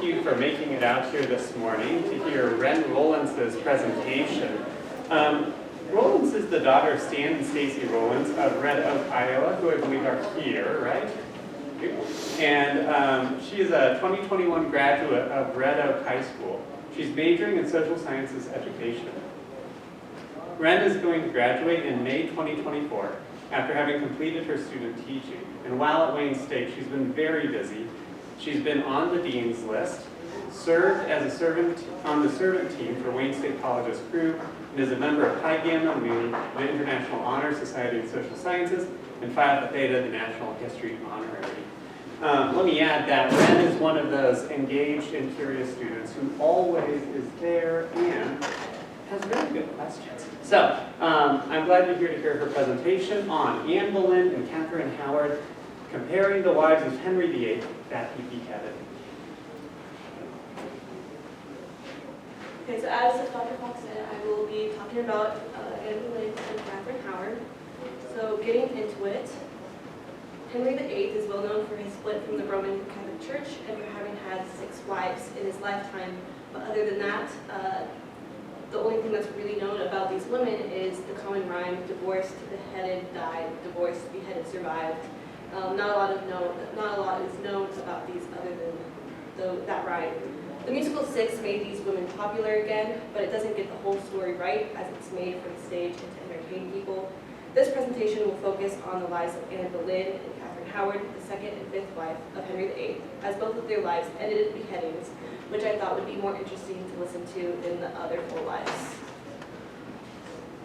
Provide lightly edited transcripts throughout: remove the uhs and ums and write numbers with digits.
you for making it out here this morning to hear Rhenn Rolenc's presentation. Rolenc is the daughter of Stan and Stacy Rolenc of Red Oak, Iowa, who I believe are here, right? And she is a 2021 graduate of Red Oak High School. She's majoring in social sciences education. Rhenn is going to graduate in May 2024 after having completed her student teaching. And while at Wayne State, she's been very busy. She's been on the dean's list, served as a servant on the servant team for Wayne State College's crew, and is a member of Pi Gamma Mu, the International Honor Society in Social Sciences, and Phi Alpha Theta, the National History Honorary. Let me add that Rhenn is one of those engaged and curious students who always is there and has really good questions. So, I'm glad you're here to hear her presentation on Anne Boleyn and Catherine Howard, comparing the wives of Henry VIII that he beheaded. Okay, so as Dr. Fox said, I will be talking about Anne Boleyn and Catherine Howard. So getting into it, Henry VIII is well known for his split from the Roman Catholic Church and for having had 6 wives in his lifetime. But other than that, the only thing that's really known about these women is the common rhyme: divorced, beheaded, died, divorced, beheaded, survived. Not a lot is known about these other than that rhyme. The musical Six made these women popular again, but it doesn't get the whole story right, as it's made for the stage and to entertain people. This presentation will focus on the lives of Anne Boleyn and Catherine Howard, the second and fifth wife of Henry VIII, as both of their lives ended in beheadings, which I thought would be more interesting to listen to than the other 4 lives.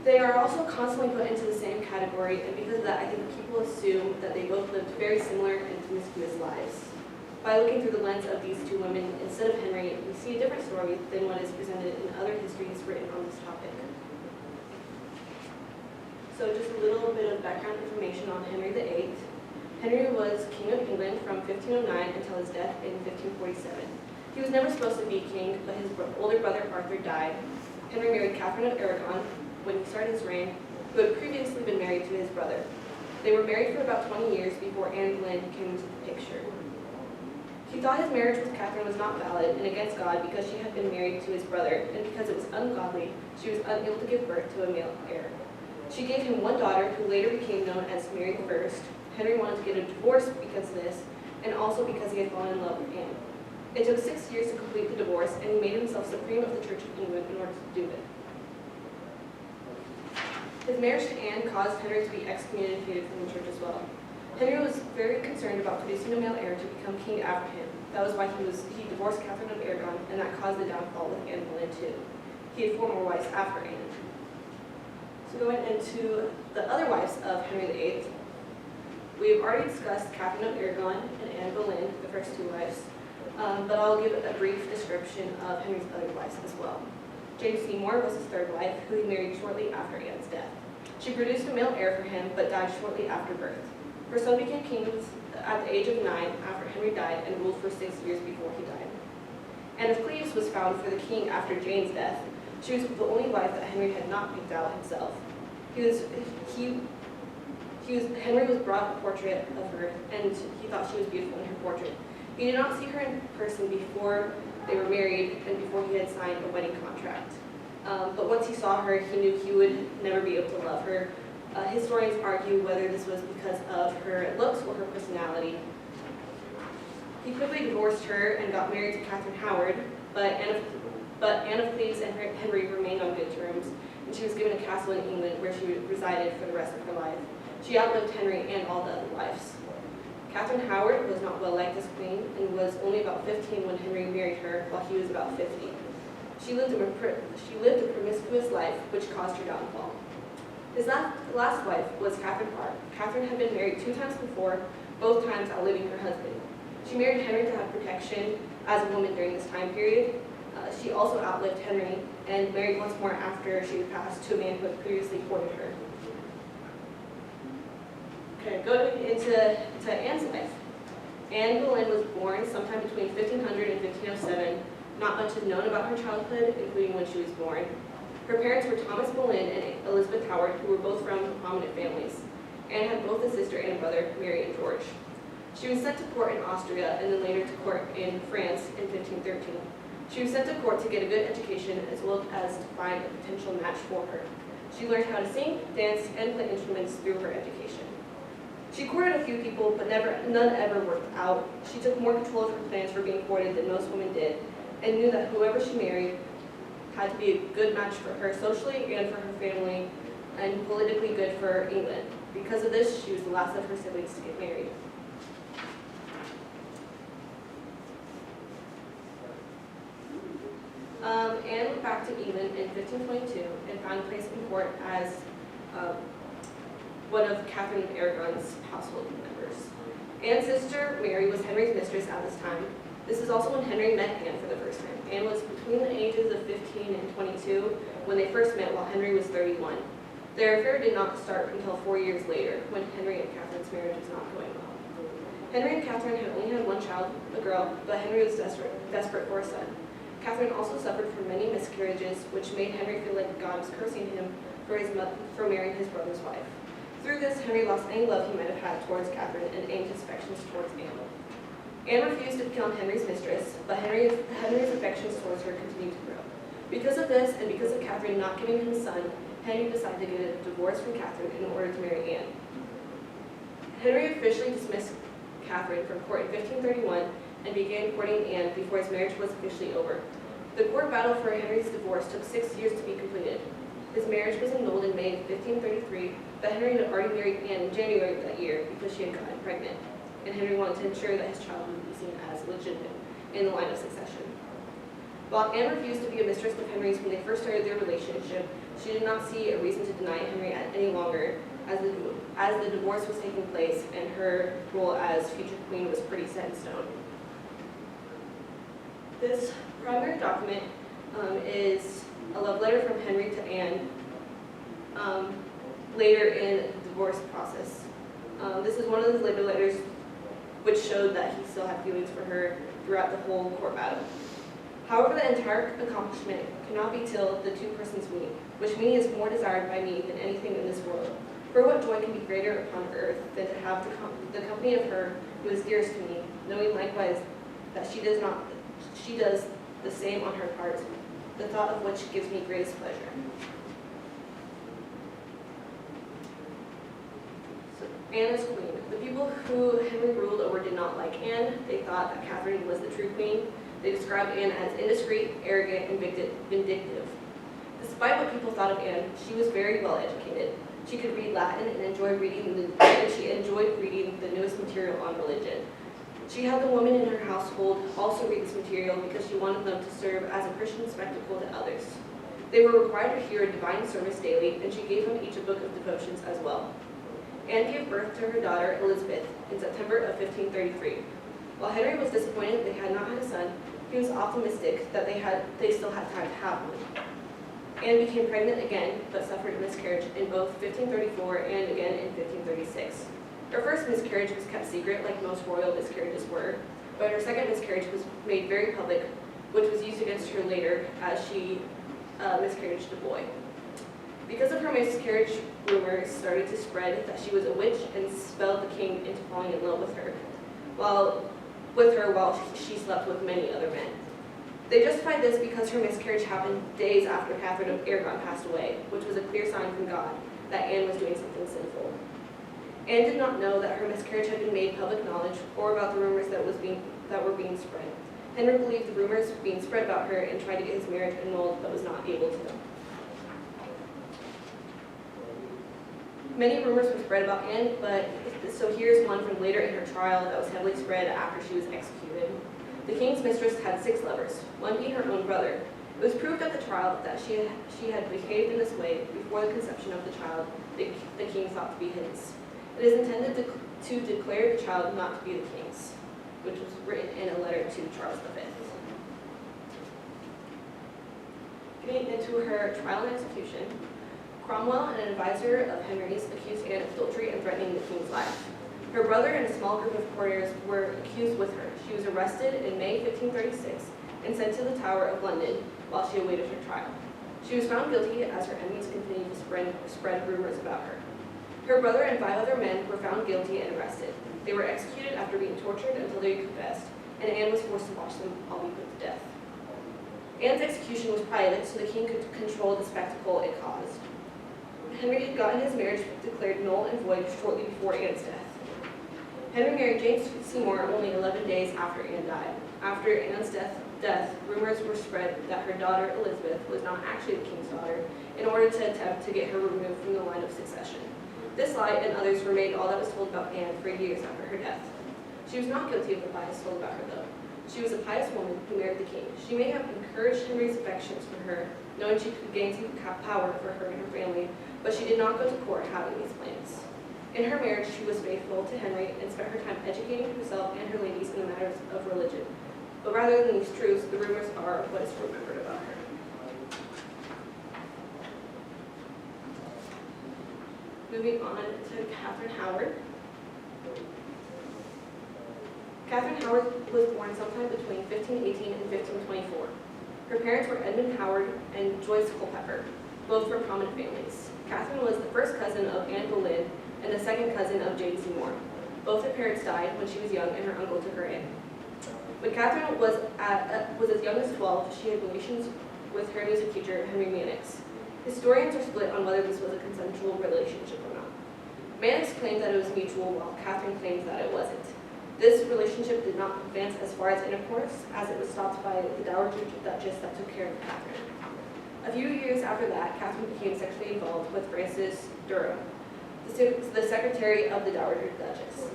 They are also constantly put into the same category, and because of that, I think people assume that they both lived very similar and promiscuous lives. By looking through the lens of these 2 women instead of Henry, we see a different story than what is presented in other histories written on this topic. So just a little bit of background information on Henry VIII. Henry was King of England from 1509 until his death in 1547. He was never supposed to be king, but his older brother Arthur died. Henry married Catherine of Aragon when he started his reign, who had previously been married to his brother. They were married for about 20 years before Anne Boleyn came into the picture. He thought his marriage with Catherine was not valid and against God because she had been married to his brother, and because it was ungodly, she was unable to give birth to a male heir. She gave him 1 daughter, who later became known as Mary I. Henry wanted to get a divorce because of this, and also because he had fallen in love with Anne. It took 6 years to complete the divorce, and he made himself supreme of the Church of England in order to do it. His marriage to Anne caused Henry to be excommunicated from the church as well. Henry was very concerned about producing a male heir to become king after him. That was why he divorced Catherine of Aragon, and that caused the downfall with Anne Boleyn too. He had 4 more wives after Anne. So going into the other wives of Henry VIII, we have already discussed Catherine of Aragon and Anne Boleyn, the first 2 wives, but I'll give a brief description of Henry's other wives as well. Jane Seymour was his 3rd wife, who he married shortly after Anne's death. She produced a male heir for him, but died shortly after birth. Her son became king at the age of 9 after Henry died and ruled for 6 years before he died. Anne of Cleves was found for the king after Jane's death. She was the only wife that Henry had not picked out himself. Henry was brought a portrait of her, and he thought she was beautiful in her portrait. He did not see her in person before they were married and before he had signed a wedding contract. But once he saw her, he knew he would never be able to love her. Historians argue whether this was because of her looks or her personality. He quickly divorced her and got married to Catherine Howard, but Anne of Cleves and Henry remained on good terms, and she was given a castle in England where she resided for the rest of her life. She outlived Henry and all the other wives. Catherine Howard was not well liked as queen and was only about 15 when Henry married her, while he was about 50. She lived a promiscuous life, which caused her downfall. His last wife was Catherine Parr. Catherine had been married 2 times before, both times outliving her husband. She married Henry to have protection as a woman during this time period. She also outlived Henry and married once more after she had passed to a man who had previously courted her. Okay, going into Anne's life. Anne Boleyn was born sometime between 1500 and 1507. Not much is known about her childhood, including when she was born. Her parents were Thomas Boleyn and Elizabeth Howard, who were both from prominent families. Anne had both a sister and a brother, Mary and George. She was sent to court in Austria and then later to court in France in 1513. She was sent to court to get a good education as well as to find a potential match for her. She learned how to sing, dance, and play instruments through her education. She courted a few people, but none ever worked out. She took more control of her plans for being courted than most women did, and knew that whoever she married had to be a good match for her socially and for her family, and politically good for England. Because of this, she was the last of her siblings to get married. Anne went back to England in 1522 and found a place in court as one of Catherine of Aragon's household members. Anne's sister Mary was Henry's mistress at this time. This is also when Henry met Anne for the first time. Anne was between the ages of 15 and 22 when they first met, while Henry was 31. Their affair did not start until 4 years later, when Henry and Catherine's marriage was not going well. Henry and Catherine had only had one child, a girl, but Henry was desperate for a son. Catherine also suffered from many miscarriages, which made Henry feel like God was cursing him for marrying his brother's wife. Through this, Henry lost any love he might have had towards Catherine and aimed his affections towards Anne. Anne refused to become Henry's mistress, but Henry's affections towards her continued to grow. Because of this, and because of Catherine not giving him a son, Henry decided to get a divorce from Catherine in order to marry Anne. Henry officially dismissed Catherine from court in 1531 and began courting Anne before his marriage was officially over. The court battle for Henry's divorce took 6 years to be completed. His marriage was annulled in May of 1533, but Henry had already married Anne in January of that year because she had gotten pregnant, and Henry wanted to ensure that his child would be seen as legitimate in the line of succession. While Anne refused to be a mistress of Henry's when they first started their relationship, she did not see a reason to deny Henry any longer, as the divorce was taking place and her role as future queen was pretty set in stone. This primary document is a love letter from Henry to Anne later in the divorce process. This is one of those later letters which showed that he still had feelings for her throughout the whole court battle. However, the entire accomplishment cannot be till the two persons meet, which meaning is more desired by me than anything in this world. For what joy can be greater upon earth than to have the company of her who is dearest to me, knowing likewise that she does the same on her part, the thought of which gives me greatest pleasure. So, Anne is queen. The people who Henry ruled over did not like Anne. They thought that Catherine was the true queen. They described Anne as indiscreet, arrogant, and vindictive. Despite what people thought of Anne, she was very well educated. She could read Latin and she enjoyed reading the newest material on religion. She had the women in her household also read this material because she wanted them to serve as a Christian spectacle to others. They were required to hear a divine service daily, and she gave them each a book of devotions as well. Anne gave birth to her daughter Elizabeth in September of 1533. While Henry was disappointed they had not had a son, he was optimistic that they still had time to have one. Anne became pregnant again, but suffered a miscarriage in both 1534 and again in 1536. Her first miscarriage was kept secret, like most royal miscarriages were, but her second miscarriage was made very public, which was used against her later as she miscarried a boy. Because of her miscarriage, rumors started to spread that she was a witch and spelled the king into falling in love with her while she slept with many other men. They justified this because her miscarriage happened days after Catherine of Aragon passed away, which was a clear sign from God that Anne was doing something sinful. Anne did not know that her miscarriage had been made public knowledge or about the rumors that were being spread. Henry believed the rumors being spread about her and tried to get his marriage annulled, but was not able to. Many rumors were spread about Anne, so here's one from later in her trial that was heavily spread after she was executed. The king's mistress had 6 lovers, one being her own brother. It was proved at the trial that she had behaved in this way before the conception of the child the king thought to be his. It is intended to declare the child not to be the king's, which was written in a letter to Charles V. Getting into her trial and execution, Cromwell, an advisor of Henry's, accused Anne of adultery and threatening the king's life. Her brother and a small group of courtiers were accused with her. She was arrested in May 1536 and sent to the Tower of London while she awaited her trial. She was found guilty as her enemies continued to spread rumors about her. Her brother and 5 other men were found guilty and arrested. They were executed after being tortured until they confessed, and Anne was forced to watch them all be put to death. Anne's execution was private, so the king could control the spectacle it caused. Henry had gotten his marriage declared null and void shortly before Anne's death. Henry married Jane Seymour only 11 days after Anne died. After Anne's death, rumors were spread that her daughter Elizabeth was not actually the king's daughter in order to attempt to get her removed from the line of succession. This lie and others remained all that was told about Anne for years after her death. She was not guilty of the lies told about her, though. She was a pious woman who married the king. She may have encouraged Henry's affections for her, knowing she could gain some power for her and her family, but she did not go to court having these plans. In her marriage, she was faithful to Henry and spent her time educating herself and her ladies in the matters of religion. But rather than these truths, the rumors are what is remembered about her. Moving on to Catherine Howard. Catherine Howard was born sometime between 1518 and 1524. Her parents were Edmund Howard and Joyce Culpeper, both from prominent families. Catherine was the first cousin of Anne Boleyn and the second cousin of Jane Seymour. Both her parents died when she was young and her uncle took her in. When Catherine was as young as 12, she had relations with her music teacher, Henry Mannix. Historians are split on whether this was a consensual relationship or not. Mannix claimed that it was mutual, while Catherine claimed that it wasn't. This relationship did not advance as far as intercourse, as it was stopped by the Dowager Duchess that took care of Catherine. A few years after that, Catherine became sexually involved with Francis Durham, the secretary of the Dowager Duchess.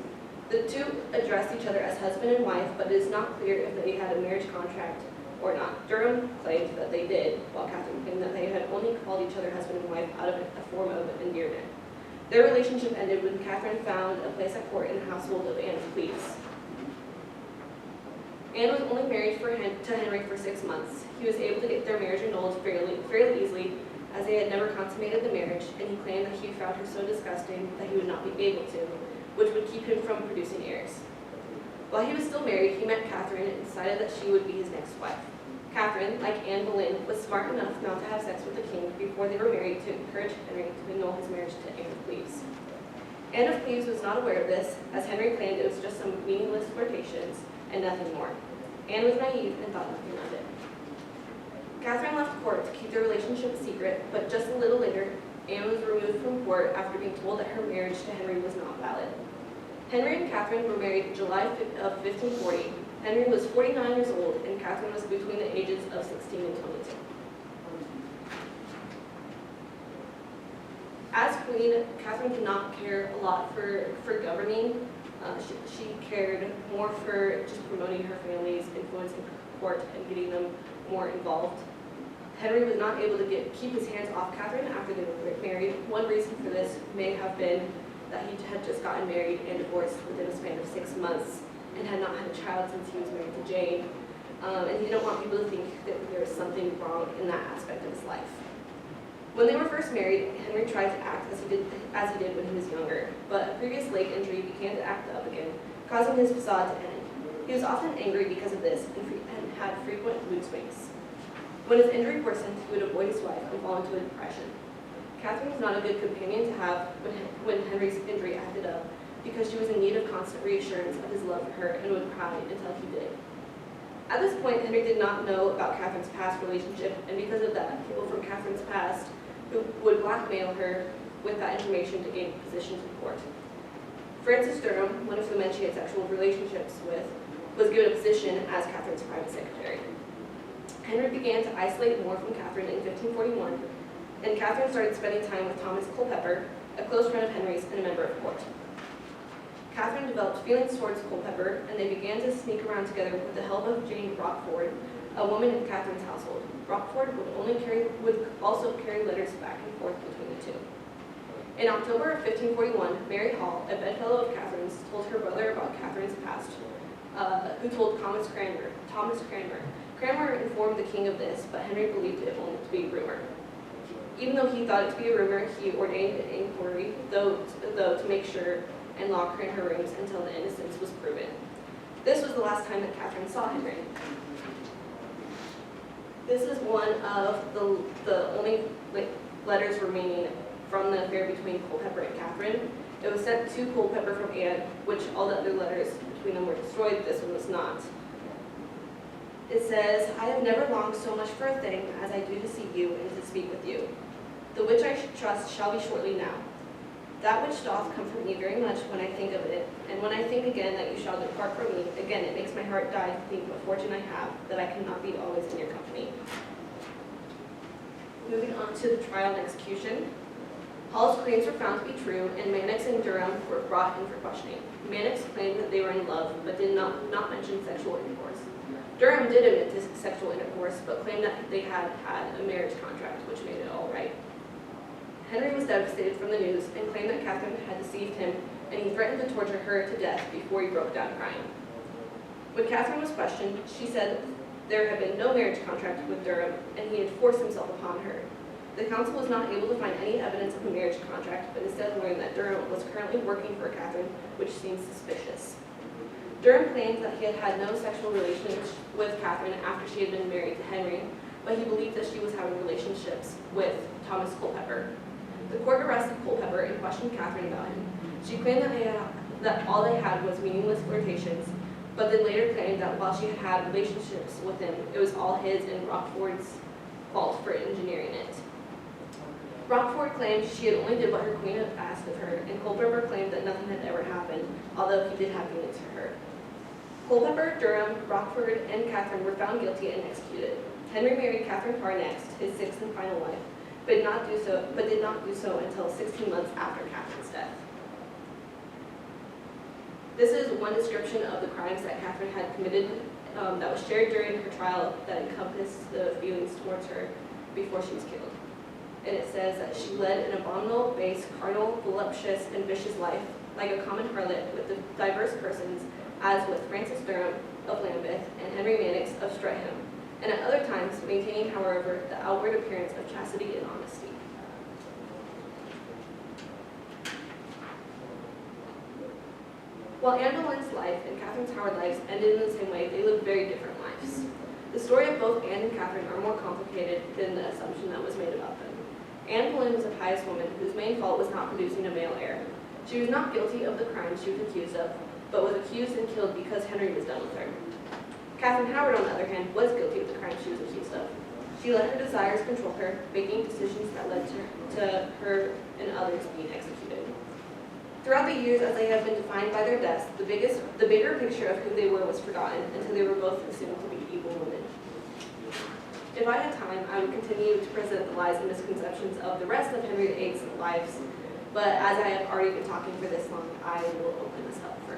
The two addressed each other as husband and wife, but it is not clear if they had a marriage contract or not. Durham claimed that they did, while Catherine claimed that they had only called each other husband and wife out of a form of endearment. Their relationship ended when Catherine found a place at court in the household of Anne of Cleves. Anne was only married to Henry for 6 months. He was able to get their marriage annulled fairly easily, as they had never consummated the marriage, and he claimed that he found her so disgusting that he would not be able to, which would keep him from producing heirs. While he was still married, he met Catherine and decided that she would be his next wife. Catherine, like Anne Boleyn, was smart enough not to have sex with the king before they were married to encourage Henry to annul his marriage to Anne of Cleves. Anne of Cleves was not aware of this, as Henry claimed it was just some meaningless flirtations and nothing more. Anne was naive and thought nothing of it. Catherine left court to keep their relationship a secret, but just a little later, Anne was removed from court after being told that her marriage to Henry was not valid. Henry and Catherine were married in July of 1540. Henry was 49 years old, and Catherine was between the ages of 16 and 22. As queen, Catherine did not care a lot for governing. She cared more for just promoting her family's influence in court and getting them more involved. Henry was not able to keep his hands off Catherine after they were married. One reason for this may have been that he had just gotten married and divorced within a span of 6 months and had not had a child since he was married to Jane. And he didn't want people to think that there was something wrong in that aspect of his life. When they were first married, Henry tried to act as he did when he was younger, but a previous leg injury began to act up again, causing his facade to end. He was often angry because of this and had frequent mood swings. When his injury worsened, he would avoid his wife and fall into a depression. Catherine was not a good companion to have when Henry's injury acted up, because she was in need of constant reassurance of his love for her and would cry until he did. At this point, Henry did not know about Catherine's past relationship, and because of that, people from Catherine's past who would blackmail her with that information to gain positions in court. Francis Durham, one of the men she had sexual relationships with, was given a position as Catherine's private secretary. Henry began to isolate more from Catherine in 1541, and Catherine started spending time with Thomas Culpeper, a close friend of Henry's and a member of court. Catherine developed feelings towards Culpeper, and they began to sneak around together with the help of Jane Rochford, a woman in Catherine's household. Rochford would also carry letters back and forth between the two. In October of 1541, Mary Hall, a bedfellow of Catherine's, told her brother about Catherine's past, who told Thomas Cranmer. Cranmer informed the king of this, but Henry believed it only to be rumor. Even though he thought it to be a rumor, he ordained an inquiry, though to make sure, and locked her in her rooms until the innocence was proven. This was the last time that Catherine saw Henry. This is one of the only letters remaining from the affair between Culpeper and Catherine, It was sent to Culpeper from Anne, which all the other letters between them were destroyed. This one was not. It says, I have never longed so much for a thing as I do to see you and to speak with you. The which I trust shall be shortly now. That which doth comfort me very much when I think of it, and when I think again that you shall depart from me, again it makes my heart die to think what fortune I have, that I cannot be always in your company. Moving on to the trial and execution. Hall's claims were found to be true, and Mannix and Durham were brought in for questioning. Mannix claimed that they were in love, but did not mention sexual intercourse. Durham did admit to sexual intercourse, but claimed that they had had a marriage contract, which made it all right. Henry was devastated from the news and claimed that Catherine had deceived him, and he threatened to torture her to death before he broke down crying. When Catherine was questioned, she said there had been no marriage contract with Durham, and he had forced himself upon her. The council was not able to find any evidence of a marriage contract, but instead learned that Durham was currently working for Catherine, which seems suspicious. Durham claimed that he had had no sexual relations with Catherine after she had been married to Henry, but he believed that she was having relationships with Thomas Culpeper. The court arrested Culpeper and questioned Catherine about him. She claimed that all they had was meaningless flirtations, but then later claimed that while she had had relationships with him, it was all his and Rochford's fault for engineering it. Rochford claimed she had only did what her queen had asked of her, and Culpeper claimed that nothing had ever happened, although he did have feelings for her. Culpeper, Durham, Rochford, and Catherine were found guilty and executed. Henry married Catherine Parr next, his sixth and final wife, but did not do so until 16 months after Catherine's death. This is one description of the crimes that Catherine had committed that was shared during her trial that encompassed the feelings towards her before she was killed. And it says that she led an abominable, base, carnal, voluptuous, and vicious life, like a common harlot, with the diverse persons, as with Francis Durham of Lambeth and Henry Mannix of Streatham, and at other times maintaining, however, the outward appearance of chastity and honesty. While Anne Boleyn's life and Catherine's Howard lives ended in the same way, they lived very different lives. The story of both Anne and Catherine are more complicated than the assumption that was made about them. Anne Boleyn was a pious woman whose main fault was not producing a male heir. She was not guilty of the crimes she was accused of, but was accused and killed because Henry was done with her. Catherine Howard, on the other hand, was guilty of the crimes she was accused of. She let her desires control her, making decisions that led to her and others being executed. Throughout the years, as they have been defined by their deaths, the bigger picture of who they were was forgotten until they were both assumed to be evil women. If I had time, I would continue to present the lies and misconceptions of the rest of Henry VIII's lives, but as I have already been talking for this long, I will open this up for